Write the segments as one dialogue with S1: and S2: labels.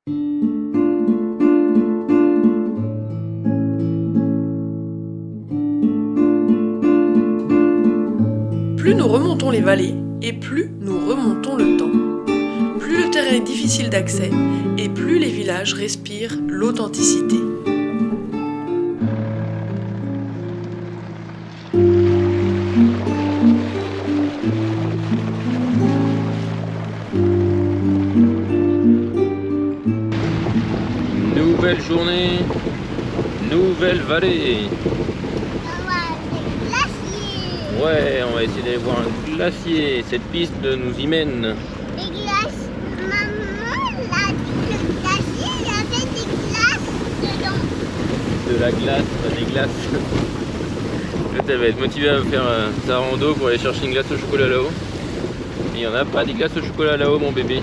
S1: Plus nous remontons les vallées, et plus nous remontons le temps. Plus le terrain est difficile d'accès, et plus les villages respirent l'authenticité.
S2: Nouvelle journée, nouvelle vallée. Ouais, on va essayer d'aller voir un glacier. Cette piste nous y mène.
S3: Des glaces. Maman, là, le glacier, il y avait des glaces dedans.
S2: De la glace, pas des glaces. Peut-être elle va être motivée à faire sa rando pour aller chercher une glace au chocolat là-haut. Il n'y en a pas des glaces au chocolat là-haut, mon bébé.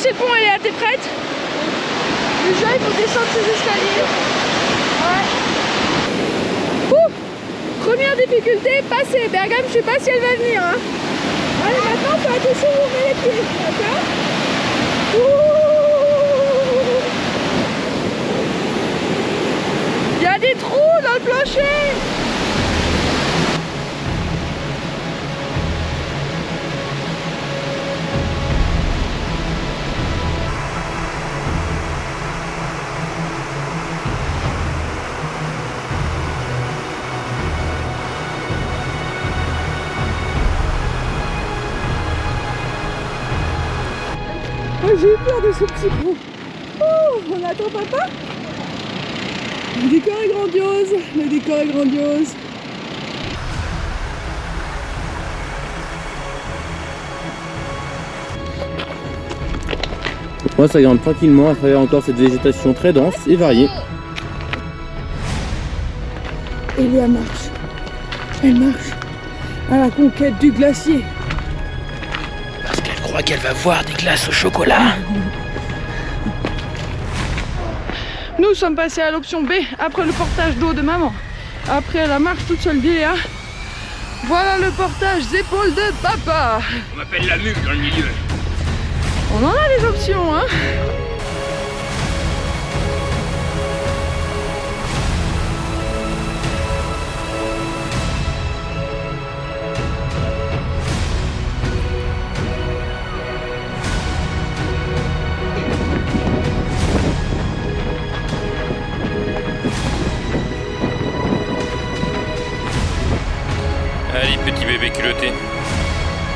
S4: Le pont, Eléa, t'es prête? Déjà, il faut descendre ces escaliers. Ouais. Ouh. Première difficulté, passer. Bergame, je sais pas si elle va venir. Hein. Allez, maintenant, fais attention où on met les pieds. D'accord? Il y a des trous dans le plancher. Oh, j'ai eu peur de ce petit pont. Oh, on attend papa. Le décor est grandiose, le décor est grandiose.
S2: Moi, ça grimpe tranquillement à travers encore cette végétation très dense et variée.
S4: Eléa marche. Elle marche à la conquête du glacier.
S1: Parce qu'elle croit qu'elle va voir des glaces au chocolat.
S4: Nous sommes passés à l'option B après le portage d'eau de maman. Après la marche toute seule d'Eléa. Voilà le portage épaules de papa.
S2: On m'appelle la mule dans le milieu.
S4: On en a des options, hein.
S2: Allez, petit bébé culotté,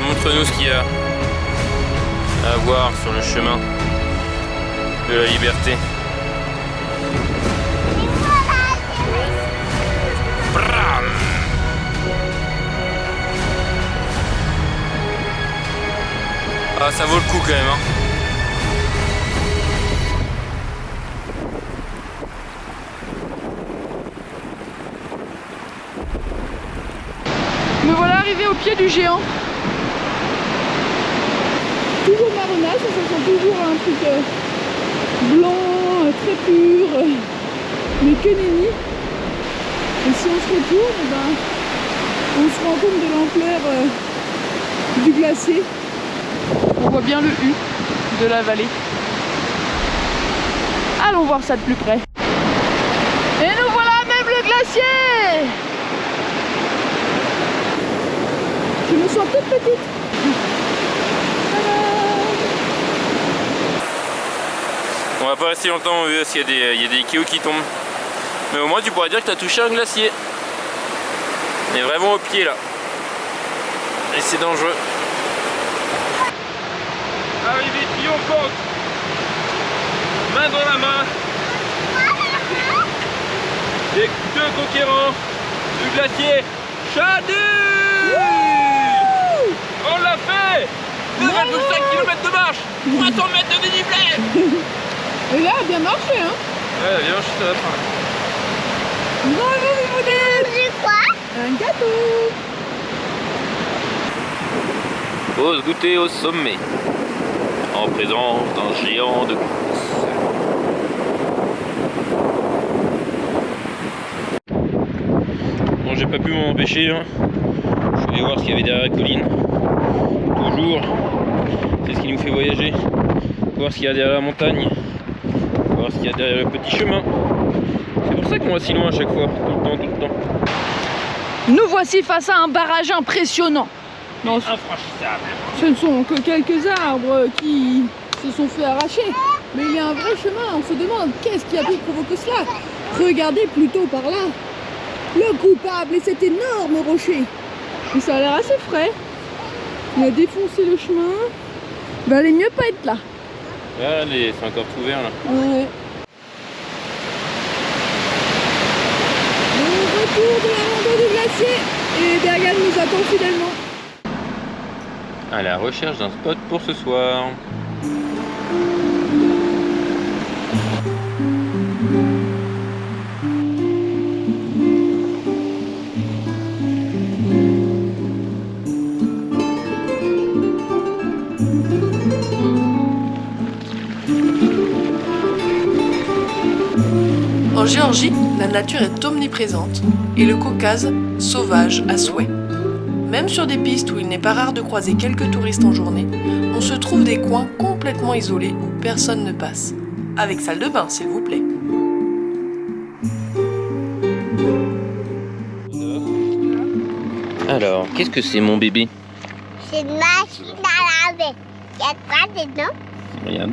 S2: montre-nous ce qu'il y a à voir sur le chemin de la liberté. Bram. Ah, ça vaut le coup quand même, hein.
S4: Me voilà arrivé au pied du géant. Toujours marronasse, ça sent toujours un truc blanc, très pur, mais que nenni. Et si on se retourne, ben, on se rend compte de l'ampleur du glacier. On voit bien le U de la vallée. Allons voir ça de plus près. Et nous voilà même le glacier! Je me sens toute petite.
S2: On va pas rester longtemps parce qu'il y a des cailloux qui tombent. Mais au moins tu pourras dire que tu as touché un glacier. On est vraiment au pied là. Et c'est dangereux. Arrivée triomphante. Main dans la main. Les deux conquérants du glacier Chadu. On l'a fait. 2,5 km de marche, 300 mètres de dénivelé.
S4: Et là, elle a bien marché, hein.
S2: Ouais, bien, je suis à la fin.
S4: Bravo, Mimounette.
S3: C'est quoi?
S4: Un gâteau.
S2: Pause goûter au sommet. En présence d'un géant de course. Bon, j'ai pas pu m'en empêcher. Hein. Je suis allé voir ce qu'il y avait derrière la colline. Toujours. C'est ce qui nous fait voyager. Voir ce qu'il y a derrière la montagne. Voir ce qu'il y a derrière le petit chemin. C'est pour ça qu'on va si loin à chaque fois. Tout le temps.
S4: Nous voici face à un barrage impressionnant. Non,
S2: Infranchissable.
S4: ce ne sont que quelques arbres qui se sont fait arracher. Mais il y a un vrai chemin. On se demande qu'est-ce qui a pu provoquer cela. Regardez plutôt par là. Le coupable est cet énorme rocher. Et ça a l'air assez frais. Il a défoncé le chemin. Valait mieux pas être là.
S2: Allez, c'est encore tout vert là.
S4: Ouais. Le retour de la rando du glacier. Et Bergane nous attend fidèlement.
S2: À la recherche d'un spot pour ce soir.
S1: En Géorgie, la nature est omniprésente et le Caucase sauvage à souhait. Même sur des pistes où il n'est pas rare de croiser quelques touristes en journée, on se trouve des coins complètement isolés où personne ne passe. Avec salle de bain, s'il vous plaît.
S2: Alors, qu'est-ce que c'est mon bébé?
S3: C'est une machine à laver. Il y a quoi dedans?
S2: Regarde.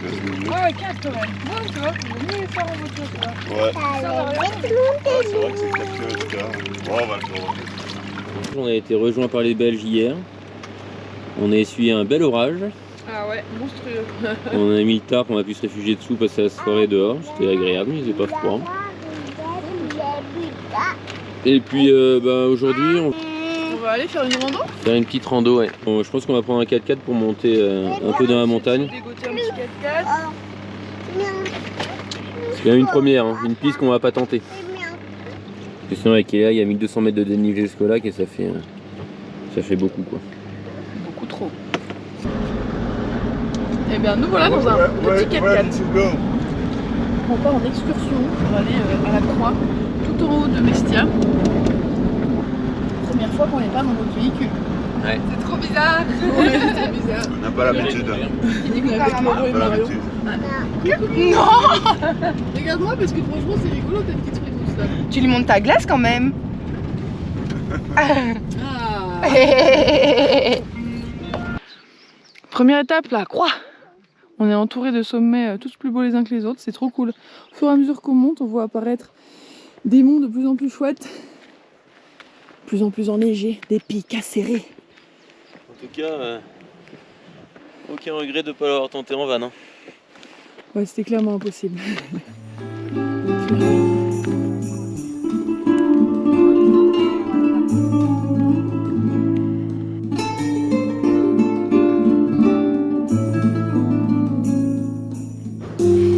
S4: Ouais, 4 ouais. Ouais, tu vois, on va mieux faire en voiture, tu vois.
S5: Ouais.
S3: Ça va
S5: Ouais, c'est vrai que c'est claqué en tout cas. Bon, on va le faire.
S2: On a été rejoint par les Belges hier. On a essuyé un bel orage.
S4: Ah ouais, monstrueux.
S2: On a mis le tarp, on a pu se réfugier dessous, passer la soirée dehors. C'était agréable, il faisait pas froid. Et puis aujourd'hui, on
S4: On va aller faire une rando.
S2: va faire une petite rando. Ouais. Bon, je pense qu'on va prendre un 4x4 pour monter un peu dans la montagne.
S4: Dégoter un petit 4x4.
S2: C'est quand même une première, hein, une piste qu'on va pas tenter. Parce que sinon avec Léa, il y a 1200 mètres de dénivelé jusqu'au lac et ça fait beaucoup quoi.
S4: Beaucoup trop. Eh bien, nous voilà dans un petit 4x4. On part en excursion pour aller à la Croix, tout en haut de Mestia. Première fois qu'on n'est pas dans notre véhicule.
S2: Ouais.
S4: C'est trop bizarre. Ouais, c'est trop bizarre.
S5: On n'a pas l'habitude.
S4: Il dit qu'on est avec Laurent et
S5: Pas
S4: Mario.
S5: l'habitude.
S4: Non. Regarde-moi parce que franchement c'est rigolo ta petite frimousse là.
S6: Tu lui montes ta glace quand même.
S4: Ah. Première étape, la Croix. On est entouré de sommets tous plus beaux les uns que les autres, c'est trop cool. Au fur et à mesure qu'on monte, on voit apparaître des monts de plus en plus chouettes, de plus en plus enneigés, des pics acérés.
S2: En tout cas, aucun regret de ne pas l'avoir tenté en van. Hein.
S4: Ouais, c'était clairement impossible.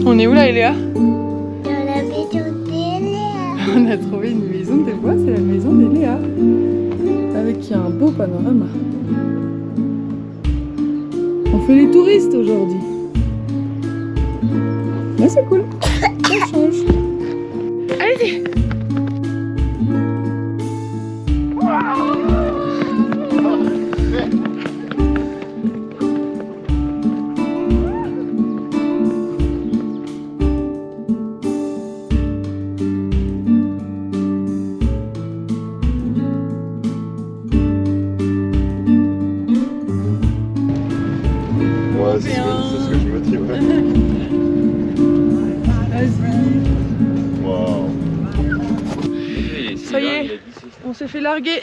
S4: On est où là, Eléa?
S3: Dans la maison d'Eléa.
S4: On a trouvé une maison de bois, c'est la maison d'Eléa. Avec un beau panorama. On fait les touristes aujourd'hui. Là c'est cool. Ça change. Allez-y.
S5: Ouais, c'est ce que je me dis. Ouais.
S4: Vas-y.
S5: Wow.
S4: Ça y est, on s'est fait larguer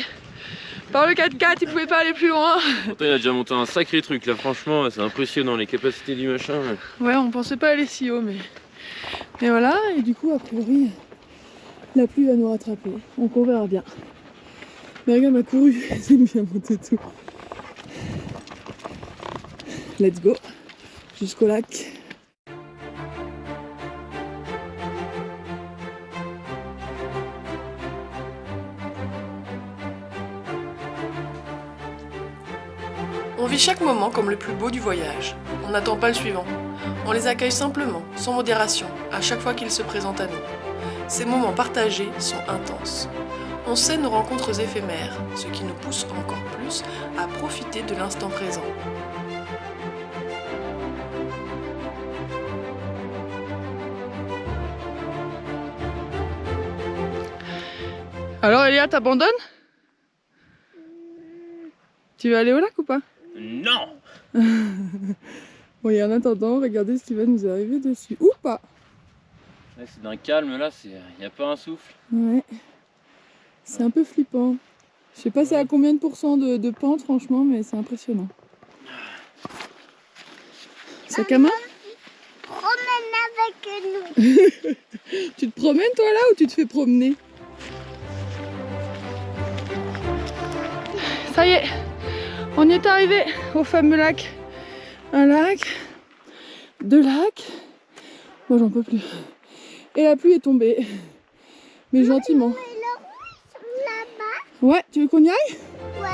S4: par le 4x4, il pouvait pas aller plus loin.
S2: Pourtant, il a déjà monté un sacré truc là, franchement, c'est impressionnant les capacités du machin.
S4: Ouais, on pensait pas aller si haut, mais voilà, et du coup, a priori, la pluie va nous rattraper, donc on verra bien. Mais regarde ma courue, j'aime bien monter tout. Let's go, jusqu'au lac.
S1: On vit chaque moment comme le plus beau du voyage. On n'attend pas le suivant. On les accueille simplement, sans modération, à chaque fois qu'ils se présentent à nous. Ces moments partagés sont intenses. On sait nos rencontres éphémères, ce qui nous pousse encore plus à profiter de l'instant présent.
S4: Alors Elia, t'abandonnes? Tu veux aller au lac ou pas?
S2: Non.
S4: Bon, et en attendant, regardez ce qui va nous arriver dessus. Ou pas.
S2: C'est d'un calme là, il n'y a pas un souffle.
S4: Ouais. C'est un peu flippant. Je sais pas c'est à combien de pourcents de pente franchement, mais c'est impressionnant. Sac à main?
S3: Promène avec nous.
S4: Tu te promènes toi là ou tu te fais promener? Ça y est, on y est arrivé au fameux lac. Un lac, deux lacs. Moi j'en peux plus. Et la pluie est tombée. Mais gentiment.
S3: Là-bas.
S4: Ouais, tu veux qu'on y aille?
S3: Ouais.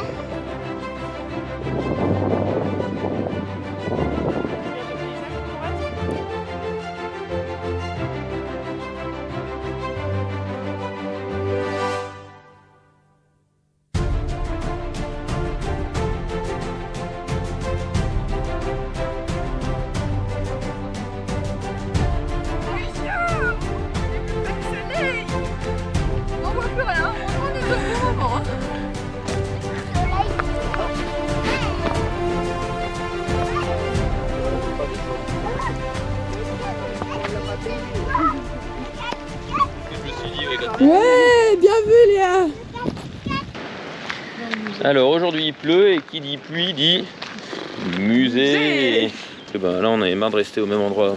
S1: On voit plus rien, on est au bon moment.
S4: Ouais, bien vu Léa.
S2: Alors aujourd'hui il pleut et qui dit pluie dit musée. Et ben, là on avait marre de rester au même endroit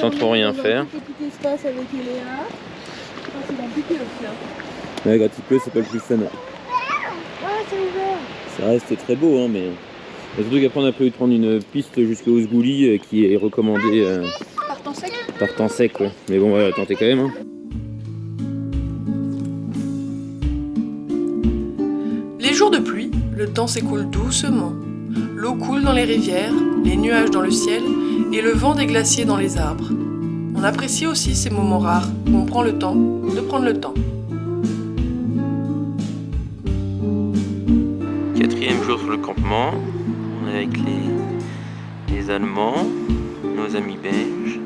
S2: sans trop rien faire.
S4: Un petit espace avec Léa. C'est compliqué aussi.
S2: Ouais, quand il pleut c'est pas le plus fun.
S4: Ouais, c'est ouvert.
S2: Ça reste très beau hein, mais surtout qu'après on a prévu de prendre une piste jusqu'au Sgouli qui est recommandée
S1: Par temps sec.
S2: par temps sec. Ouais. Mais bon, on va tenter quand même. Hein.
S1: Les jours de pluie, le temps s'écoule doucement. L'eau coule dans les rivières, les nuages dans le ciel et le vent des glaciers dans les arbres. On apprécie aussi ces moments rares où on prend le temps de prendre le temps.
S2: 4e jour sur le campement, on est avec les Allemands, nos amis belges.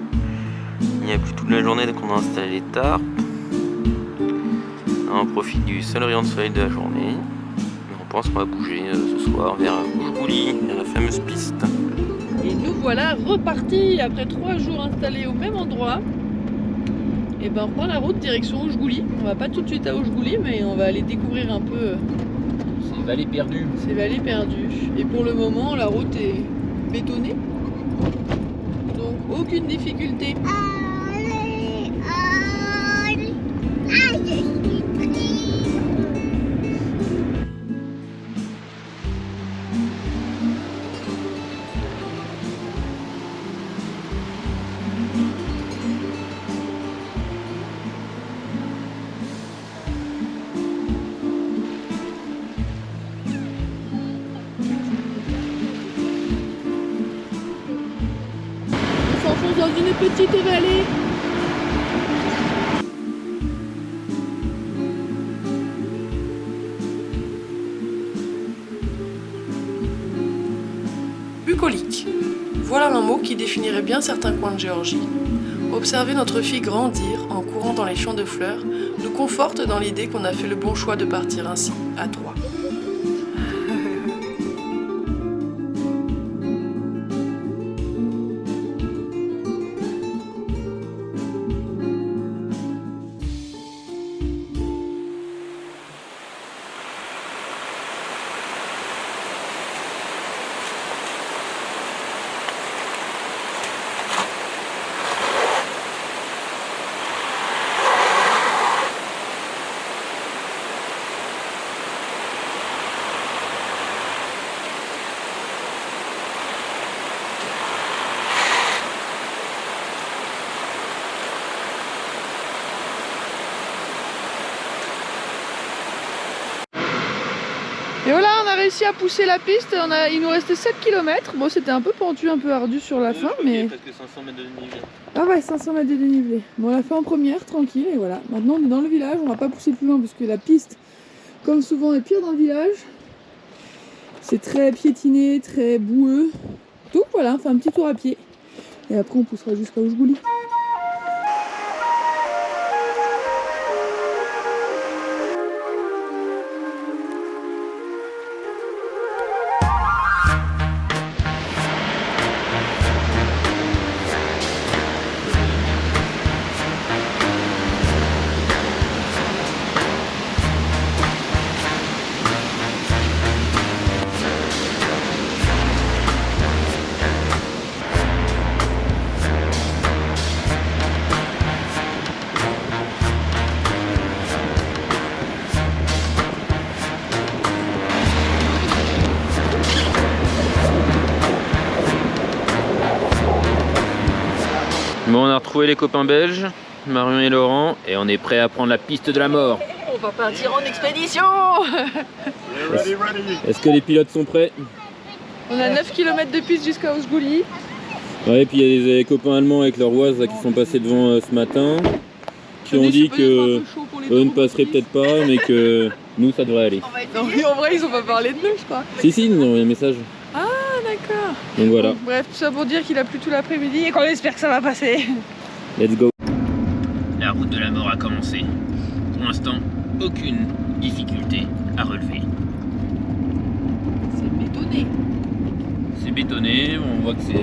S2: Il n'y a plus toute la journée qu'on a installé les tarpes. On profite du seul rayon de soleil de la journée. On pense qu'on va bouger ce soir vers Sgouli, vers la fameuse piste.
S4: Et nous voilà repartis après 3 jours installés au même endroit. Et ben on reprend la route direction Sgouli. On va pas tout de suite à Sgouli, mais on va aller découvrir un peu
S2: C'est vallée perdue.
S4: ces vallées perdues. Et pour le moment, la route est bétonnée. Donc aucune difficulté.
S3: Allez, allez. Ah, je suis pris.
S4: On s'enfonce dans une petite vallée.
S1: Bucolique. Voilà un mot qui définirait bien certains coins de Géorgie. Observer notre fille grandir en courant dans les champs de fleurs nous conforte dans l'idée qu'on a fait le bon choix de partir ainsi, à trois.
S4: réussi à pousser la piste. Il nous restait 7 km. Bon, c'était un peu pentu, un peu ardu sur la fin, mais...
S2: Presque 500 mètres de dénivelé.
S4: Ah ouais, 500 mètres de dénivelé. Bon, on l'a fait en première, tranquille, et voilà. Maintenant, on est dans le village, on va pas pousser plus loin parce que la piste, comme souvent, est pire dans le village. C'est très piétiné, très boueux. Donc voilà, on fait un petit tour à pied. Et après, on poussera jusqu'à Oujgouli.
S2: Bon, on a retrouvé les copains belges, Marion et Laurent, et on est prêt à prendre la piste de la mort.
S1: On va partir en expédition.
S5: Ready, ready.
S2: Est-ce que les pilotes sont prêts?
S4: On a 9 km de piste jusqu'à Oujgouli.
S2: Ouais, et puis il y a des copains allemands avec leur Oise là, qui sont passés devant ce matin, qui ont dit que eux ne passeraient peut-être pas, mais que nous ça devrait aller.
S4: Non, mais en vrai, ils ont pas parlé de nous, je crois.
S2: Si, si, ils nous ont envoyé un message.
S4: Ah, d'accord.
S2: Donc voilà,
S4: Bon, bref, tout ça pour dire qu'il a plu tout l'après-midi et qu'on espère que ça va passer.
S2: let's go. La route de la mort a commencé. Pour l'instant, aucune difficulté à relever.
S4: C'est bétonné.
S2: C'est bétonné, on voit que c'est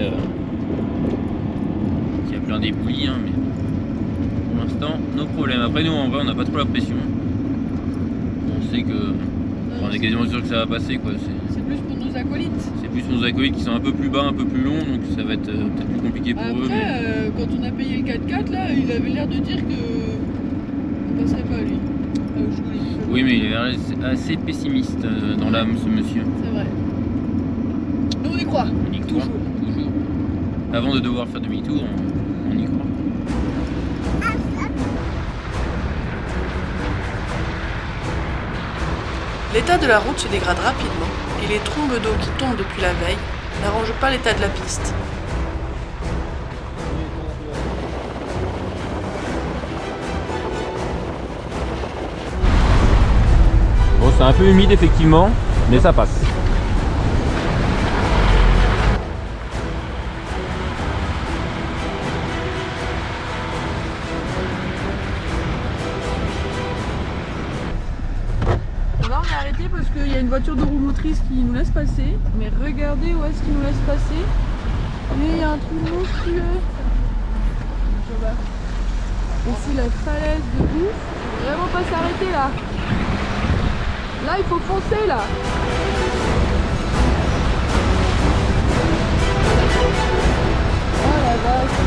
S2: qu'il y a plein d'éboulis, hein, mais pour l'instant, nos problèmes. Après nous, en vrai, on n'a pas trop la pression. On sait que, on est quasiment sûr que ça va passer, quoi.
S4: C'est plus pour nos acolytes.
S2: C'est plus nos acolytes qui sont un peu plus bas, un peu plus longs, donc ça va être peut-être plus compliqué pour eux. Mais...
S4: Après, quand on a payé le 4x4, là, il avait l'air de dire que on passerait pas, lui.
S2: Oui, mais il a l'air assez pessimiste dans l'âme, ce monsieur.
S4: C'est vrai. Nous, on y croit.
S2: On y croit, toujours. Avant de devoir faire demi-tour, on y croit.
S1: L'état de la route se dégrade rapidement et les trombes d'eau qui tombent depuis la veille n'arrangent pas l'état de la piste.
S2: Bon, c'est un peu humide effectivement, mais ça passe.
S4: Là, on est arrêté parce qu'il y a une voiture de roue motrice qui nous laisse passer. Mais regardez où est-ce qu'il nous laisse passer. Et il y a un trou monstrueux. Ici, la falaise de ouf. Faut vraiment pas s'arrêter là. Là, il faut foncer là. Oh la vache.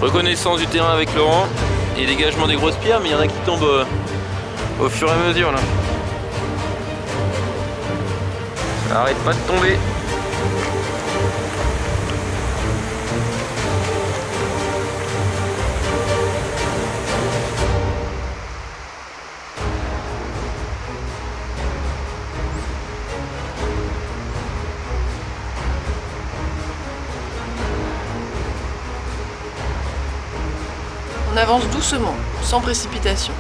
S2: Reconnaissance du terrain avec Laurent et dégagement des grosses pierres, mais il y en a qui tombent au fur et à mesure là. Ça arrête pas de tomber.
S1: On avance doucement, sans précipitation.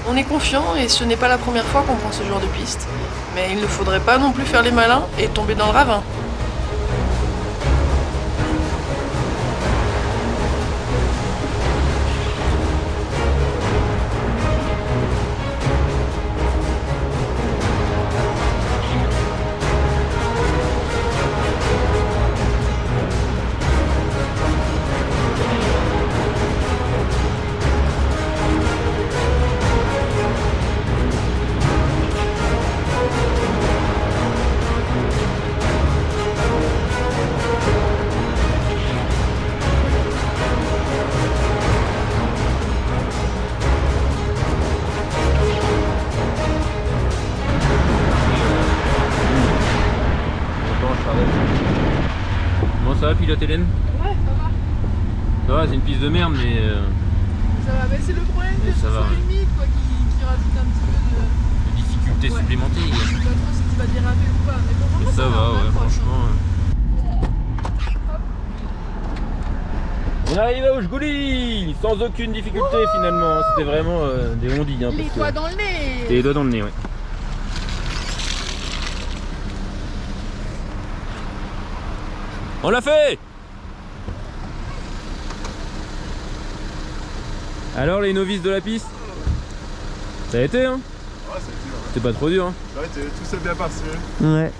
S1: On est confiant et ce n'est pas la première fois qu'on prend ce genre de piste. Mais il ne faudrait pas non plus faire les malins et tomber dans le ravin.
S2: Ça va pilote Hélène?
S4: Ouais, ça va.
S2: Ça va, c'est une piste de merde mais...
S4: Ça va, mais c'est le problème
S2: Mais
S4: que
S2: ça
S4: ce
S2: va,
S4: soit
S2: ouais.
S4: limite quoi, qui rajoute un petit peu de...
S2: de difficultés
S4: Ouais.
S2: supplémentaires.
S4: Je sais pas trop si tu vas déraper ou pas, mais pour le moment
S2: Ça va,
S4: on
S2: ouais,
S4: approche,
S2: franchement. On arrive à Oujgouli sans aucune difficulté finalement. C'était vraiment des ondilles. Hein,
S4: Les
S2: parce
S4: doigts
S2: que...
S4: dans le nez.
S2: T'es les doigts dans le nez, ouais. On l'a fait! Alors les novices de la piste? Ça a été hein?
S5: Ouais, c'est dur.
S2: C'était pas trop dur hein?
S5: Ouais, tout s'est bien passé.
S2: Ouais.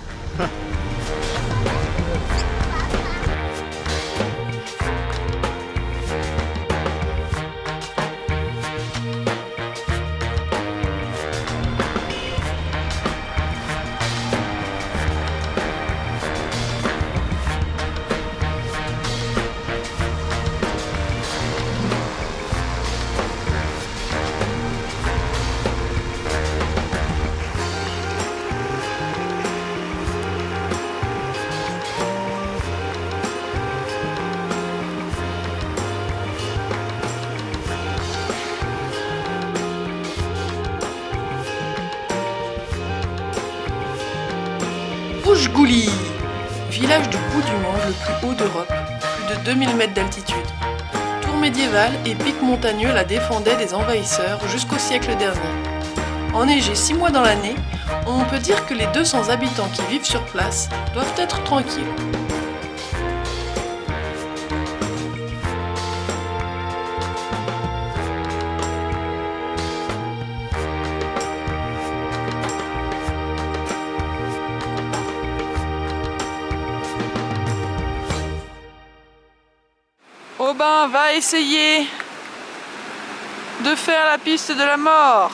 S1: Oujgouli, village du bout du monde le plus haut d'Europe, plus de 2000 mètres d'altitude. Tour médiévale et pic montagneux la défendaient des envahisseurs jusqu'au siècle dernier. Enneigé 6 mois dans l'année, on peut dire que les 200 habitants qui vivent sur place doivent être tranquilles.
S4: Aubin va essayer de faire la piste de la mort.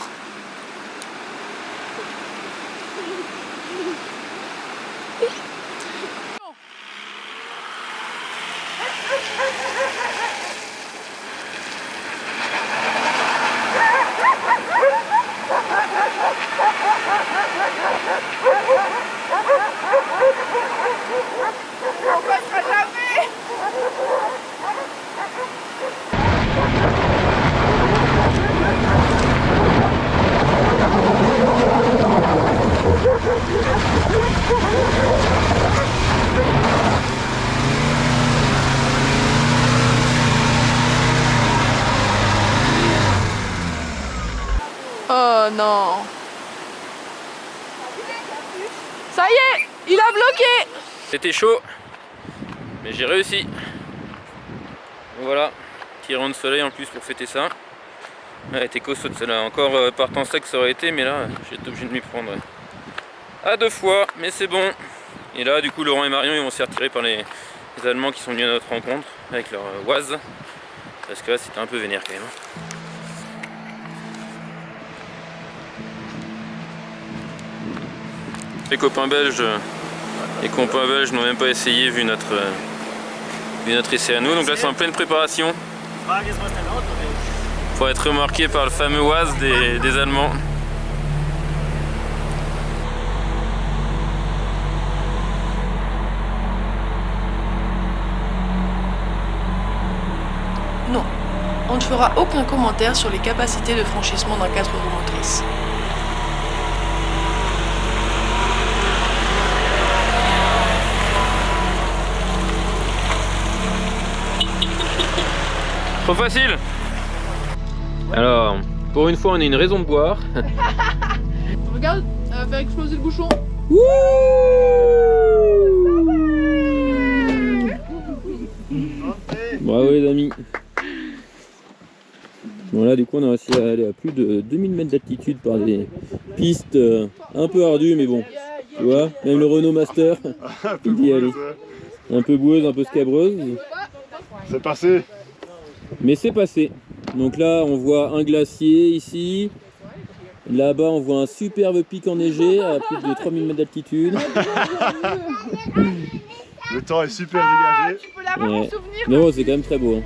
S4: On passera jamais. Oh non. Ça y est, il a bloqué.
S2: C'était chaud, mais j'ai réussi. Voilà, petit rayon de soleil en plus pour fêter ça. Elle était costaud celle-là. Encore par temps sec ça aurait été, mais là j'ai été obligé de m'y prendre à 2 fois, mais c'est bon. Et là du coup Laurent et Marion ils vont se faire tirer par les Allemands qui sont venus à notre rencontre avec leur Oise. Parce que là c'était un peu vénère quand même. Les copains belges n'ont même pas essayé vu notre essai à nous. Donc là c'est en pleine préparation pour être remarqué par le fameux Oise des Allemands.
S1: Non, on ne fera aucun commentaire sur les capacités de franchissement d'un 4 roues motrices.
S2: Trop facile. Alors, pour une fois on a une raison de boire.
S4: Regarde, elle va faire exploser le bouchon.
S2: Bravo les amis. Bon là du coup on a réussi à aller à plus de 2000 mètres d'altitude par des pistes un peu ardues, mais bon, tu vois, même le Renault Master, il y allait. Un peu boueuse, un peu scabreuse.
S5: C'est passé.
S2: Mais c'est passé. Donc là on voit un glacier ici. Là-bas on voit un superbe pic enneigé à plus de 3000 mètres d'altitude.
S5: Le temps est super dégagé.
S4: Tu peux l'avoir en
S2: Ouais.
S4: souvenir.
S2: Mais bon c'est quand même très beau. Hein.